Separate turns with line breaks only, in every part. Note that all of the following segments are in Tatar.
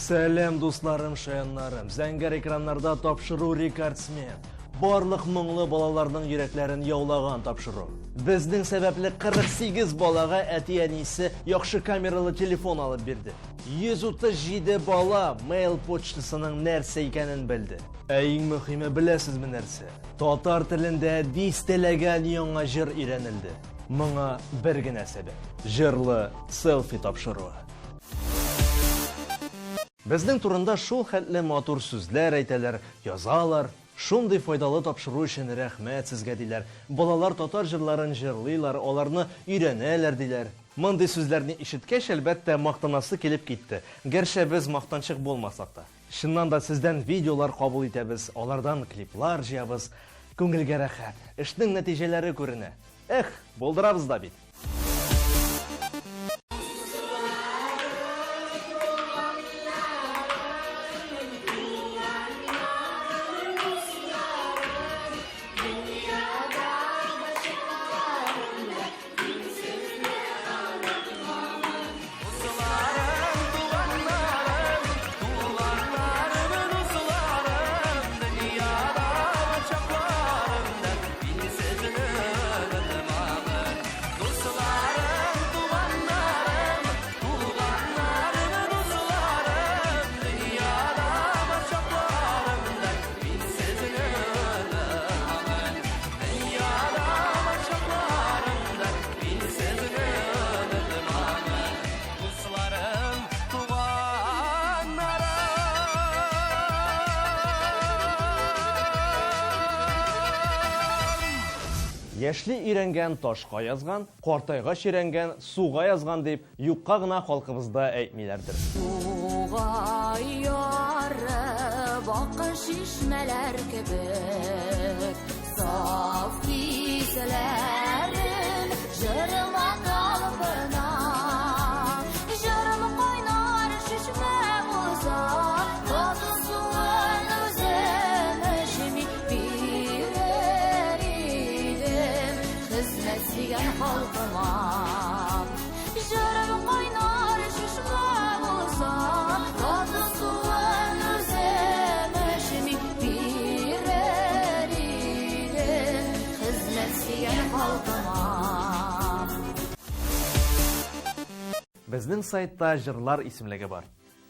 Сәлем дусларым, шаяннарым. Зәңгәр экраннарда тапшыру рекордсмен. Барлык моңлы балаларның йөрәкләрен яулаган тапшыру. Безнең сәбәпле 48 балага әти-әнисе яхшы камералы телефон алып бирде. 137 бала mail почтасының нәрсә икәнен белде. Ә иң мөһиме беләсезме нәрсә? Татар телендә дистәләгән яңа җыр өйрәнелде. Моңа бер генә сәбәп. Җырлы селфи тапшыруы. Безнең турында шул хәтле матур сүзләр әйтәләр, язалар. Шундый файдалы тапшыру өчен рәхмәт сезгә диләр. Балалар татар җырларын җырлыйлар, аларны өйрәнәләр диләр. Мондый сүзләрне ишеткәч, әлбәттә, мактанасы килеп китте. Гәрчә без мактанчык булмасак та. Шуннан да сездән видеолар кабул итәбез, алардан клиплар җыябыз. Күңелгә рәхәт. Эшнең нәтиҗәләре күренә. Эх, булдырабыз да бит. Яшьли өйрәнгән ташка язган, картайгач өйрәнгән суга язган дип юкка гына халкыбызда әйтмиләрдер.
Суга ярып акын шишмәләр кебек, саф киселәрен җырыма талпына. Җырым кайнар шишмә булса, тату суын үзем эчми бирер идем, хезмәт сөйгән халкыма. Җырым кайнар шишмә булса, тату суын үзем эчми бирер идем, хезмәт сөйгән халкыма.
Безнең сайтта җырлар исемлеге бар.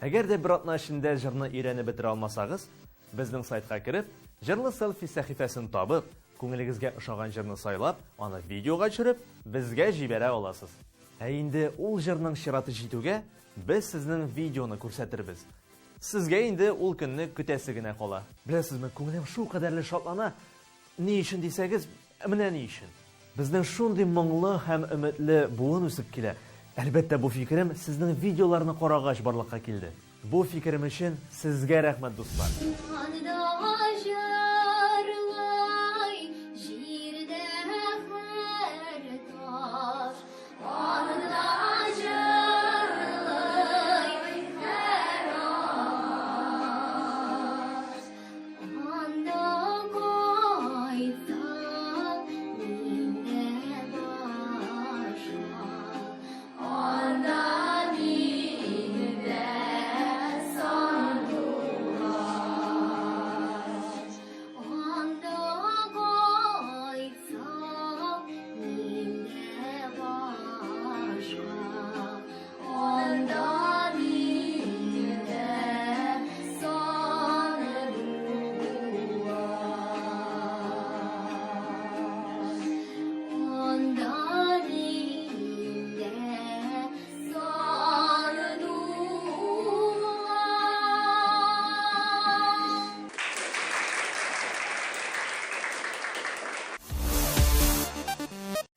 Әгәр дә бер атна эчендә җырны өйрәнеп бетерә алмасагыз, безнең сайтка кереп, җырлы селфи сәхифәсен табып, күңелегезгә ошаган җырны сайлап, аны видеога төшереп, безгә җибәрә аласыз. Ә инде ул җырның чираты җитүгә, без сезнең видеоны күрсәтербез. Сезгә инде ул көнне көтәсе генә кала. Беләсезме, күңелем шул кадәрле шатлана. Ни өчен дисәгез, менә ни өчен. Безнең шундый моңлы һәм өметле буын үсеп килә. Әлбәттә, бу фикерем сезнең видеоларны карагач барлыкка килде. Бу фикерем өчен сезгә рәхмәт, дуслар.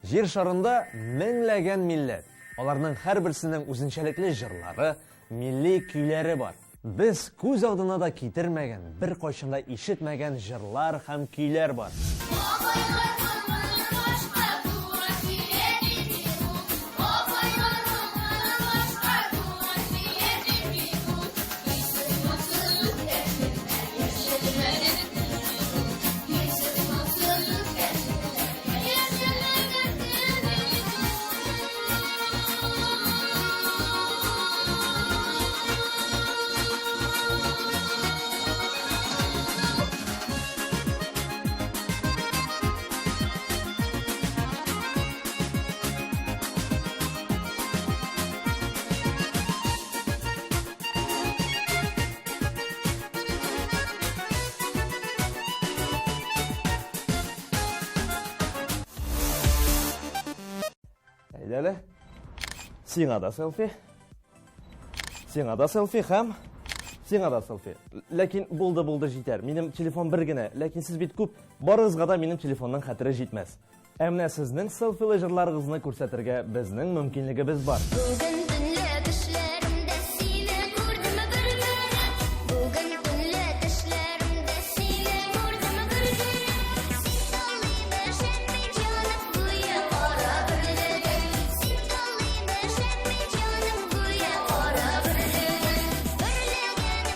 Җир шарында меңләгән милләт. Аларның һәрберсенең үзенчәлекле җырлары, милли көйләре бар. Без күз алдына да китермәгән, бер кайчан да ишетмәгән җырлар һәм көйләр бар. Әйдәле. Сиңа да селфи. Сиңа да селфи һәм сиңа да селфи. Ләкин булды җитәр. Минем телефон бер генә, ләкин сез бит күп. Барыгызга да минем телефонның хәтере җитмәс. Ә менә сезнең селфилы җырларыгызны күрсәтергә безнең мөмкинлегебез бар.
Бүген төнлә төшләремдә сине күрдем бер-бер. Бүген төнлә төшләремдә сине күрдем бер-бер. Син талыйда шәмме җаным гүя кара берлегә. Син талыйда шәмме җаным гүя кара берлегә.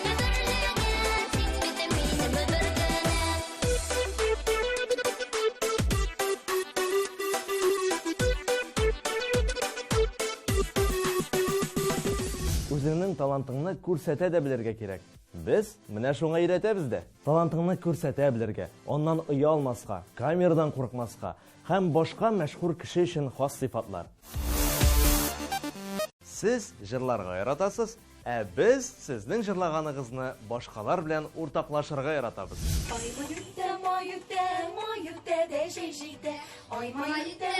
Берлегә, син бит минем бергә.
Үзеңнең талантыңны күрсәтә дә белергә кирәк. Без менә шуңа өйрәтәбез дә. Талантыңны күрсәтә белергә, оннан оялмаска, камерадан курыкмаска һәм башка мәшһүр кеше өчен хас сыйфатлар. Сез җырларга яратасыз, ә без сезнең җырлаганыгызны башкалар белән уртаклашырга яратабыз.
Ой, моюкте, дәшешите. Ой, моюкте,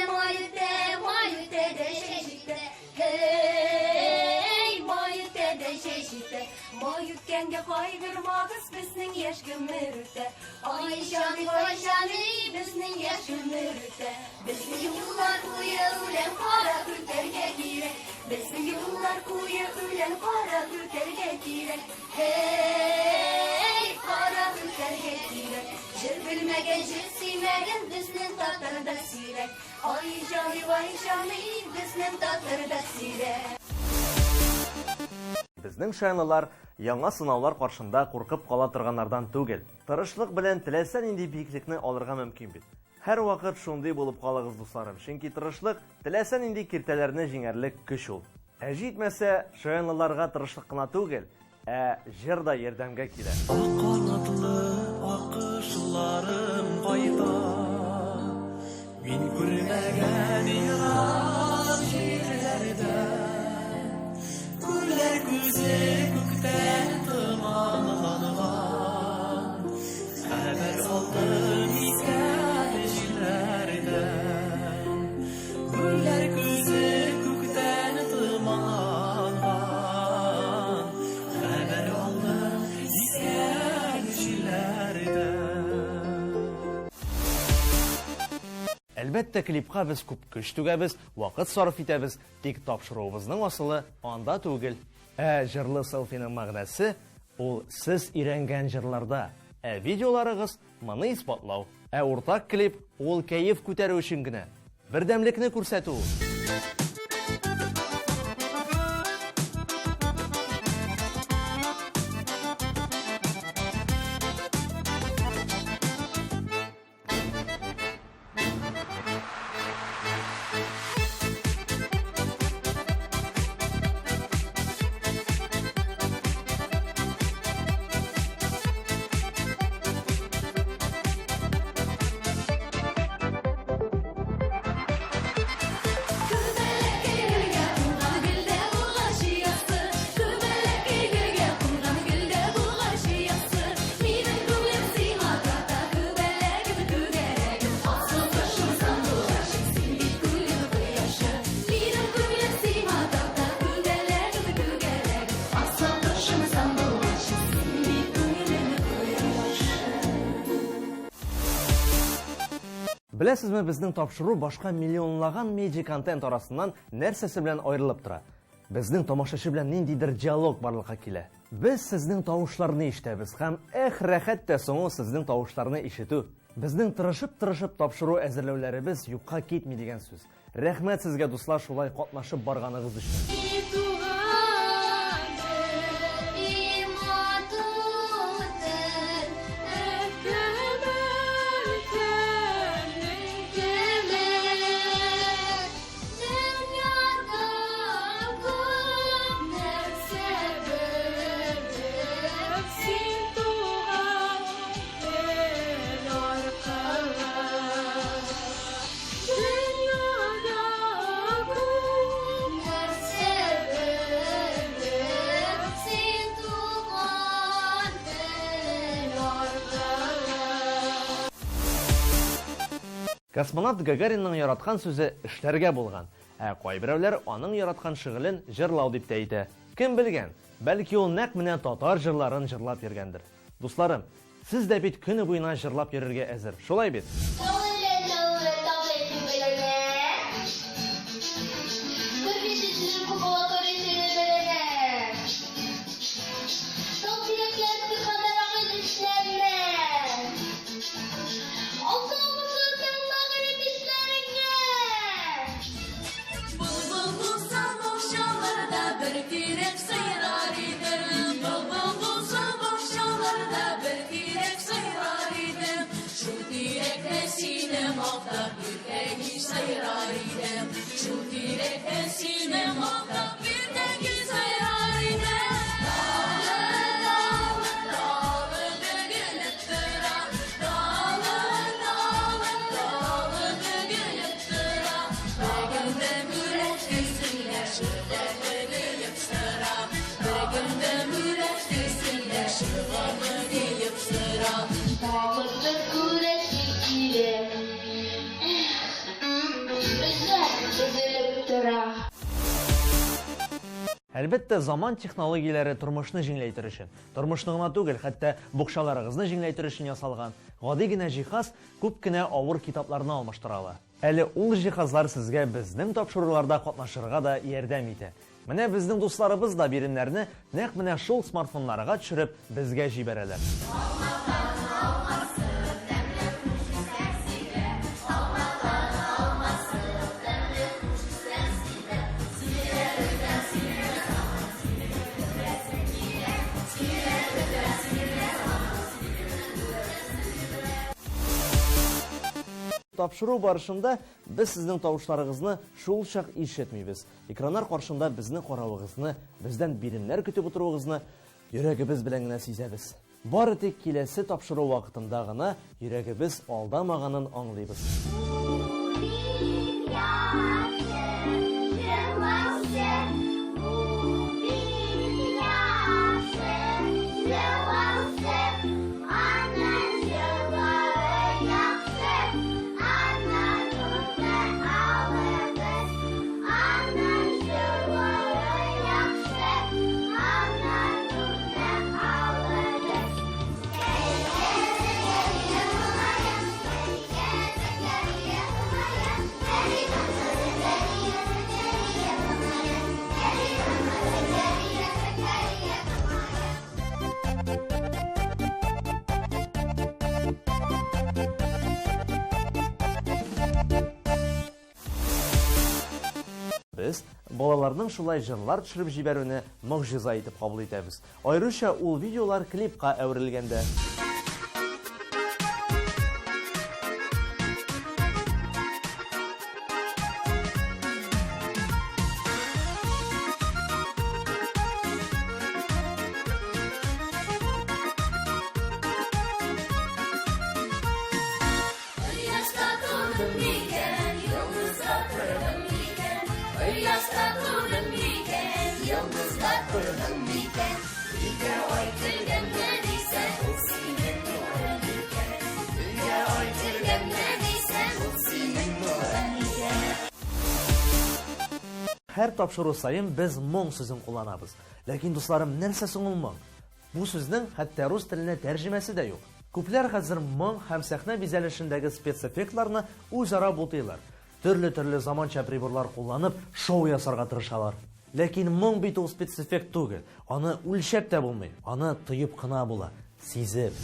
дәшешите. Hey, моюкте, дәшешите. Моюккәнгә кайгырмагыз безнең яшь гомер үтә. Ай, җаный, безнең яшь гомер үтә. Безнең юллар буе үлән кара күтәргә кирәк. Безнең юллар буе үлән кара күтәргә кирәк. Hey, кара күтәргә кирәк. Җыр белмәгән, җыр сөймәгән безнең татарда сирәк. Ай, җаный, безнең татарда сирәк.
Безнең шаянлылар яңа сынаулар каршында куркып кала торганнардан түгел. Тырышлык белән теләсә нинди биеклекне алырга мөмкин бит. Һәр вакыт шундый булып калыгыз, дусларым, чөнки тырышлык теләсә нинди киртәләрне җиңәрлек көч ул. Ә җитмәсә, шаянлыларга тырышлык кына түгел, ә җыр да ярдәмгә килә.
Акканатлы акышларым кайда, мин күрмәгән ерак җирләрдә. Күлләр күзе күктән томанланган, хәбәр алдым икән җилләрдән. Күлләр күзе күктән томанланган, хәбәр алдым икән җилләрдән.
Әлбәттә, клипка без күп көч түгәбез, вакыт сарыф итәбез, тик тапшыруыбызның асылы анда түгел. Ә җырлы селфиның мәгънәсе ул сез өйрәнгән җырларда, ә видеоларыгыз моны исбатлау. Ә уртак клип ул кәеф күтәрү өчен генә, бердәмлекне күрсәтү. Беләсезме, безнең тапшыру башка миллионлаган медиа контент арасыннан нәрсәсе белән аерылып тора. Безнең тамашачы белән ниндидер диалог барлыкка килә. Без сезнең тавышларны ишетәбез һәм рәхәт тә соң сезнең тавышларны ишетү. Безнең тырышып тапшыру әзерләүләребез юкка китми дигән сүз. Рәхмәт сезгә, дуслар, шулай катнашып барганыгыз өчен. Космонавт Гагаринның яраткан сүзе эшләргә булган. кайберәүләр аның яраткан шөгылен җырлау дип тә әйтә. Кем белгән, бәлки ул нәкъ менә татар җырларын җырлап йөргәндер. Дусларым, сез дә бит көне буена җырлап йөрергә әзер. Шулай бит? Әлбәттә, заман технологияләре тормышны җиңеләйтер өчен, тормышны гына түгел, хәтта букшаларыгызны җиңеләйтер өчен ясалган гади генә җиһаз күп кенә авыр китапларны алмаштыра ала. Әле ул җиһазлар сезгә безнең тапшыруларда катнашырга да ярдәм итә. Менә безнең дусларыбыз да биремнәрне нәкъ менә шул смартфоннарга төшереп безгә җибәрәләр. Тапшыру барышында без сезнең тавышларыгызны шул чак ишетмибез. Экраннар каршында безнең каравыгызны, бездән биремнәр көтеп утыруыгызны йөрәгебез белән генә сизәбез. Бары тик киләсе тапшыру вакытында гына йөрәгебез алдамаганын аңлыйбыз. Без балаларның шулай җырлар төшереп җибәрүне могҗиза итеп кабул итәбез. Аеруча ул видеолар клипка әверелгәндә. Һәр тапшыру сайын без моң сүзен кулланабыз. Ләкин дусларым, нәрсә соң ул моң? Бу сүзнең хәтта рус теленә тәрҗемәсе дә юк. Күпләр хәзер моң һәм сәхнә бизәлешендәге спецэффектларны үзара бутыйлар. Төрле заманча приборлар кулланып, шоу ясарга тырышалар. Ләкин моң бит ул спецэффект түгел. Аны үлчәп тә булмый. Аны тоеп кына була. Сизеп.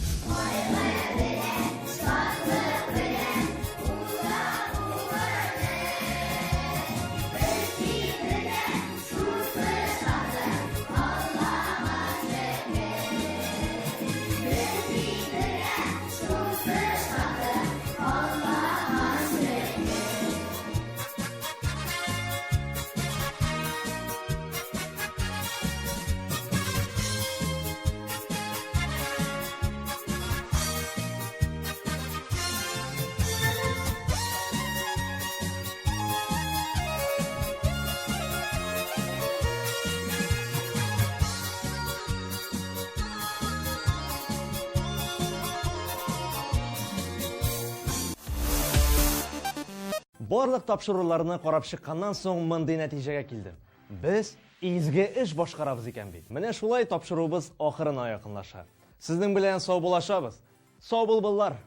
Барлык тапшыруларны карап чыкканнан соң мондый нәтиҗәгә килдем. Без изге эш башкарабыз икән бит. Менә шулай тапшырубыз ахырына якынлаша. Сезнең белән сау булашабыз. Сау булырлар.